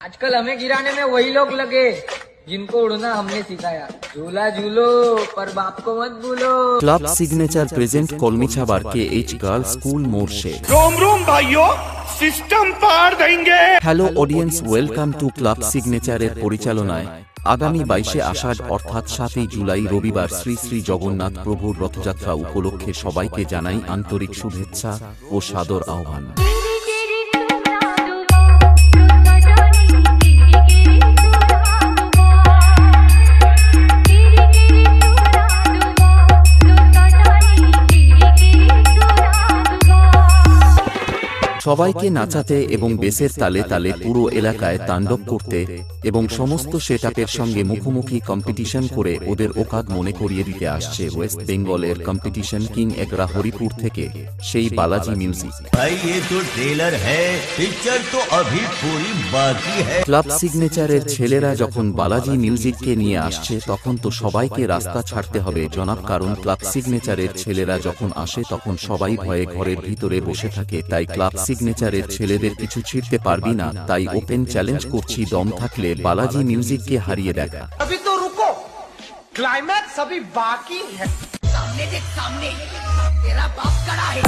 आजकल हमें गिराने में वही लोग लगे जिनको उड़ना हमने सिखाया। झूला झूलो पर बाप को मत भूलो। क्लब सिग्नेचर प्रेजेंट कलमिछाबार के एच गर्ल्स स्कूल मोड़ से। रोम रोम भाइयों, सिस्टम पार देंगे। Hello audience, welcome to club সিগনেচারের পরিচালনায় আগামী 22শে আষাঢ় অর্থাৎ 7ই জুলাই রবিবার শ্রী শ্রী জগন্নাথ প্রভুর রথযাত্রা উপলক্ষে সবাইকে জানাই আন্তরিক শুভেচ্ছা ও সাদর আহ্বান। সবাইকে নাচাতে এবং বেসের তালে তালে পুরো এলাকায় তাণ্ডব করতে এবং সমস্ত সেটআপের সঙ্গে মুখোমুখি কম্পিটিশন করে ওদের ওকাদ মনে করিয়ে দিতে আসছে ওয়েস্ট বেঙ্গলের কম্পিটিশন কিং একরা হরিপুর থেকে সেই বালাজি মিউজিক। भाई ये तो ट्रेलर है, पिक्चर तो अभी पूरी बाकी है। ক্লাব সিগনেচারের ছেলেরা যখন বালাজি মিউজিককে নিয়ে আসছে তখন তো সবাইকে রাস্তা ছাড়তে হবে জনাব, কারণ ক্লাব সিগনেচারের ছেলেরা যখন আসে তখন সবাই ভয়ে ঘরের ভিতরে বসে থাকে। তাই ক্লাব সিগনেচারের ছেলেদের কিছু ছিড়তে পারবি না, তাই ওপেন চ্যালেঞ্জ করছি দম থাকলে বালাজি মিউজিককে হারিয়ে দেখা। अभी तो रुको, क्लाइमैक्स अभी बाकी है। सामने देख सामने, तेरा बाप खड़ा है।